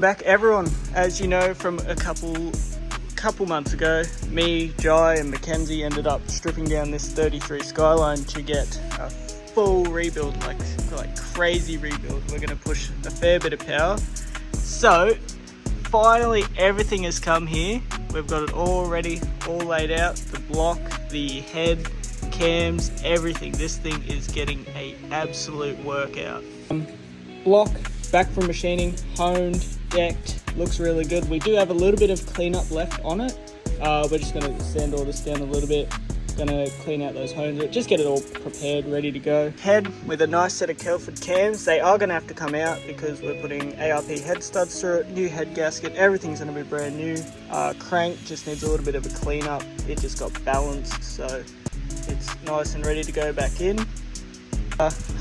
back, everyone. As you know from a couple months ago, me, Jai and Mackenzie ended up stripping down this 33 Skyline to get a full rebuild, like crazy rebuild. We're gonna push a fair bit of power. So finally everything has come here. We've got it all ready, all laid out, the block, the head, cams, everything. This thing is getting a absolute workout. Block back from machining, honed, decked, looks really good. We do have a little bit of cleanup left on it. We're just going to sand all this down a little bit. Going to clean out those hones, just get it all prepared, ready to go. Head with a nice set of Kelford cams. They are going to have to come out because we're putting ARP head studs through it, new head gasket, everything's going to be brand new. Crank just needs a little bit of a clean up. It just got balanced, so it's nice and ready to go back in.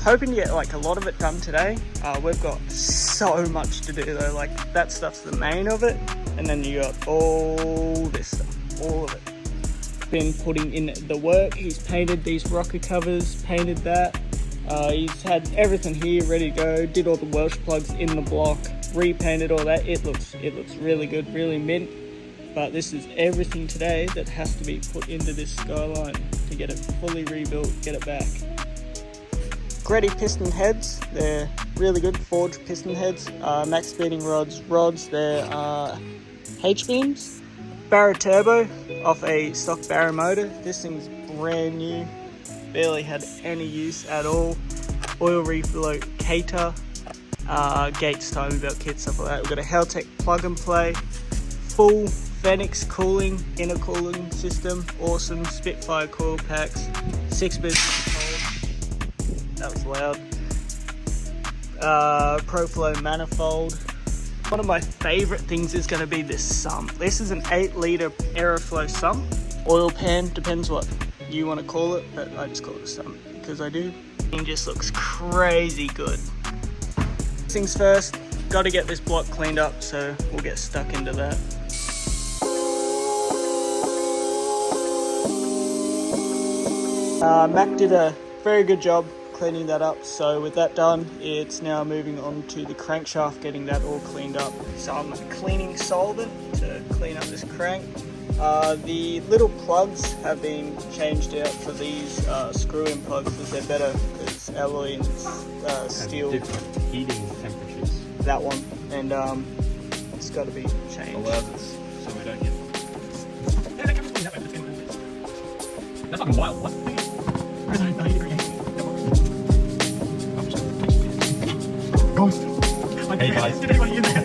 Hoping to get like a lot of it done today. We've got so much to do though, like that stuff's the main of it, and then you got all this stuff, all of it. Been putting in the work. He's painted these rocker covers, painted that. He's had everything here ready to go, did all the Welsh plugs in the block, repainted all that. It looks really good, really mint. But this is everything today that has to be put into this Skyline to get it fully rebuilt, get it back. Gretty piston heads, they're really good, forged piston heads. Max speeding rods, they're H-beams. Barra turbo off a stock Barra motor. This thing's brand new, barely had any use at all. Oil reflow cater, gates, timing belt kit, stuff like that. We've got a Haltech plug and play, full Phoenix cooling, intercooling system, awesome. Spitfire coil packs, 6-bit control, that was loud. Proflow manifold. One of my favorite things is going to be this sump. This is an 8-litre Aeroflow sump. Oil pan, depends what you want to call it, but I just call it a sump because I do. It just looks crazy good. Things first, got to get this block cleaned up, so we'll get stuck into that. Mac did a very good job cleaning that up, so with that done, it's now moving on to the crankshaft, getting that all cleaned up. So I'm cleaning solvent to clean up this crank. The little plugs have been changed out for these screw-in plugs because they're better, because alloy and steel. Different heating temperatures. That one, and it's got to be changed. Allows us so we don't get. That's fucking wild. What? Ghost. Hey guys. Did anybody in there?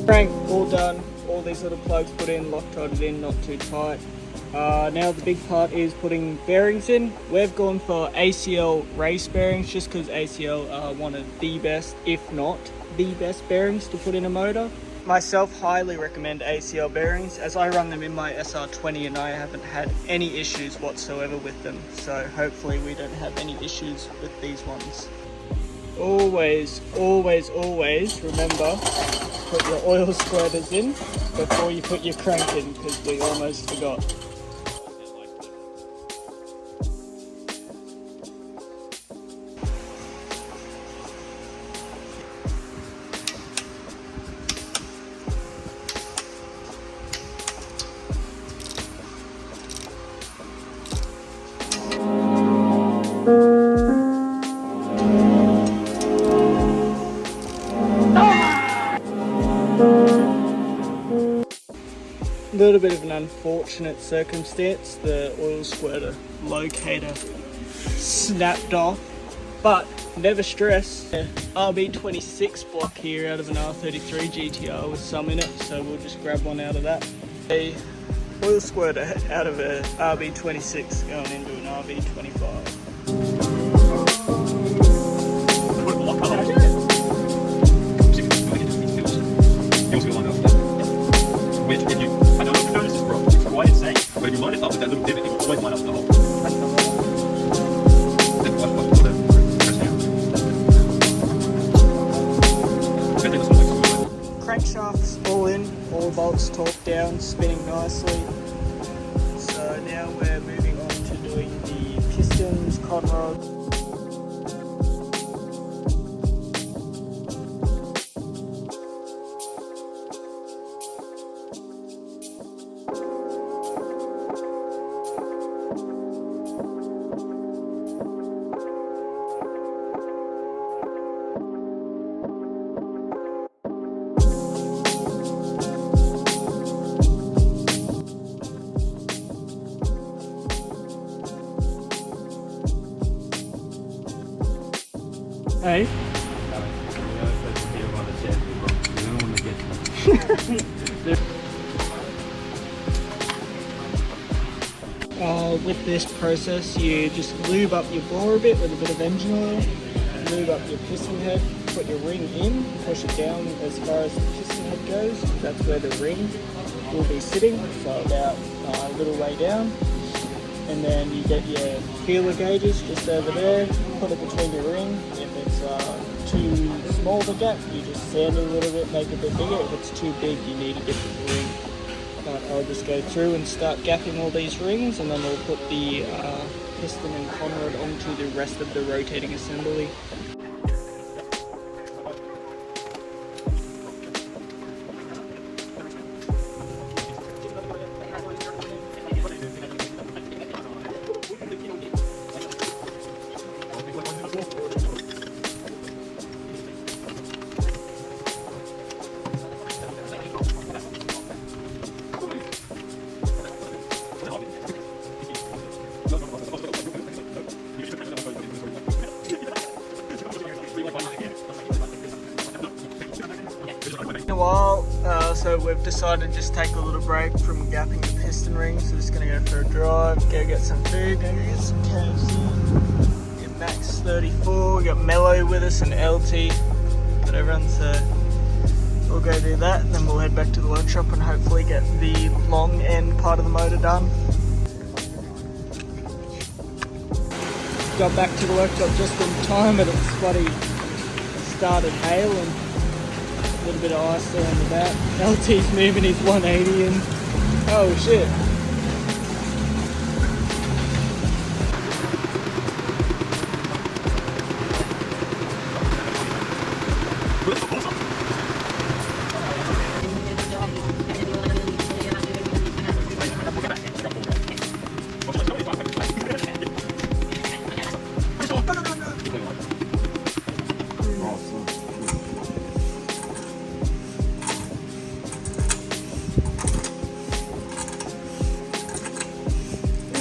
Crank all done, all these little plugs put in, Loctite in, not too tight. Now the big part is putting bearings in. We've gone for ACL race bearings just because ACL are one of the best, if not the best bearings to put in a motor. Myself highly recommend ACL bearings as I run them in my SR20 and I haven't had any issues whatsoever with them. So hopefully we don't have any issues with these ones. Always, always, always remember, put your oil squirters in before you put your crank in, because we almost forgot. A little bit of an unfortunate circumstance, the oil squirter locator snapped off, but never stress. RB26 block here out of an R33 GTR with some in it, so we'll just grab one out of that. A oil squirter out of a RB26 going into an RB25. Which, if you, I don't know if you noticed this, bro, it's quite insane, but if you line it up with that little divot, it will always line up the hole. Crankshafts all in, all bolts torqued down, spinning nicely. So now we're moving on to do doing the pistons, conrods. Hey? With this process, you just lube up your bore a bit with a bit of engine oil, lube up your piston head, put your ring in, push it down as far as the piston head goes. That's where the ring will be sitting, so about a little way down. And then you get your feeler gauges just over there, put it between your ring. If it's too small of a gap, you just sand it a little bit, make it a bit bigger. If it's too big, you need a different ring. But I'll just go through and start gapping all these rings, and then we'll put the piston and conrod onto the rest of the rotating assembly. A while, so we've decided to just take a little break from gapping the piston rings. So just gonna go for a drive, go get some food, go get some KFC. Get Max 34, we got Mello with us and LT, got everyone, so we'll go do that and then we'll head back to the workshop and hopefully get the long end part of the motor done. Got back to the workshop just in time, but it's bloody started hailing. A little bit of ice there on the back. LT's moving his 180 and oh shit.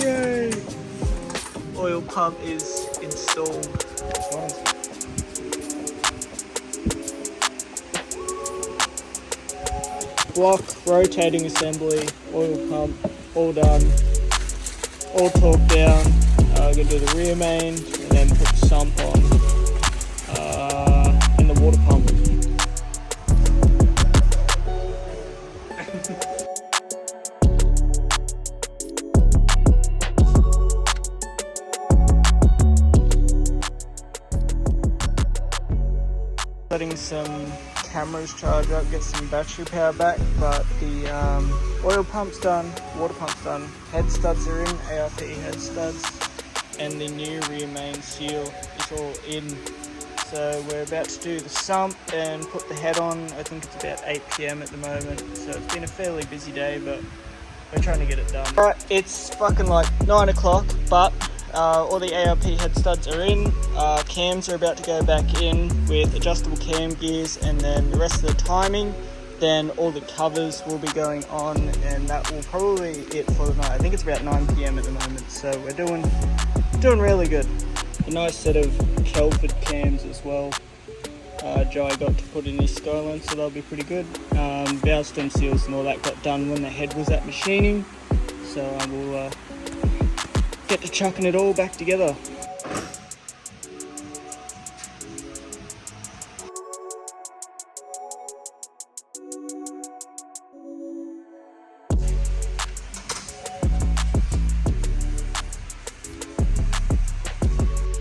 Yay! Oil pump is installed. Block, rotating assembly, oil pump, all done, all torqued down. We're going to do the rear main and then put the sump on and the water pump. Letting some cameras charge up, get some battery power back, but the oil pump's done, water pump's done, head studs are in, ARP head studs, and the new rear main seal is all in. So we're about to do the sump and put the head on. I think it's about 8 PM at the moment, so it's been a fairly busy day, but we're trying to get it done. Alright, it's fucking like 9 o'clock, but all the ARP head studs are in, cams are about to go back in with adjustable cam gears, and then the rest of the timing, then all the covers will be going on, and that will probably be it for the night. I think it's about 9 PM at the moment, so we're doing really good. A nice set of Kelford cams as well. Jai got to put in his skyline, so they'll be pretty good. Valve stem seals and all that got done when the head was at machining, so we'll get to chucking it all back together.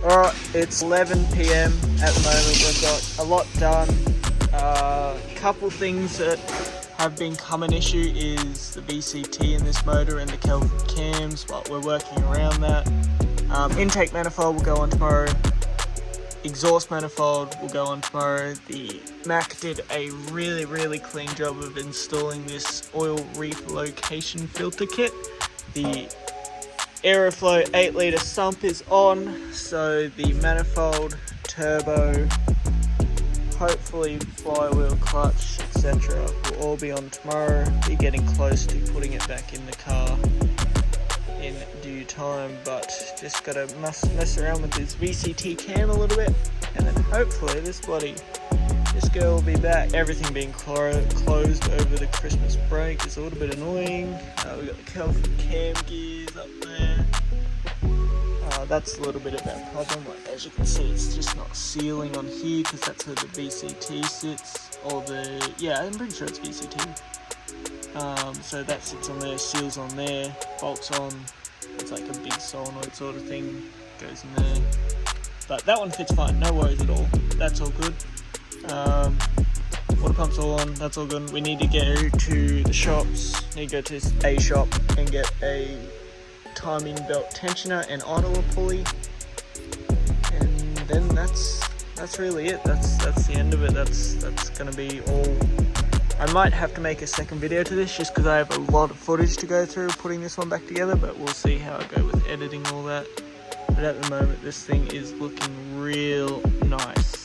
Alright, it's 11 PM at the moment. We've got a lot done. Couple things that have been come an issue is the VCT in this motor and the Kelvin cams, but we're working around that. Intake manifold will go on tomorrow. Exhaust manifold will go on tomorrow. The Mac did a really clean job of installing this oil relocation filter kit. The Aeroflow 8 litre sump is on, so the manifold, turbo, hopefully flywheel, clutch, etc. will all be on tomorrow. Be getting close to putting it back in the car in due time, but just gotta mess around with this VCT cam a little bit, and then hopefully this girl will be back. Everything being closed over the Christmas break is a little bit annoying. We've got the Kelvin cam gears up there. That's a little bit of that problem. Like, as you can see, it's just not sealing on here because that's where the VCT sits. I'm pretty sure it's VCT. So that sits on there, seals on there, bolts on. It's like a big solenoid sort of thing, goes in there. But that one fits fine, no worries at all. That's all good. Water pump's all on, that's all good. We need to go to the shops, need to go to a shop and get a timing belt tensioner and idler pulley. And then that's really it. That's the end of it. That's gonna be all. I might have to make a second video to this just because I have a lot of footage to go through putting this one back together, but we'll see how I go with editing all that. But at the moment, this thing is looking real nice.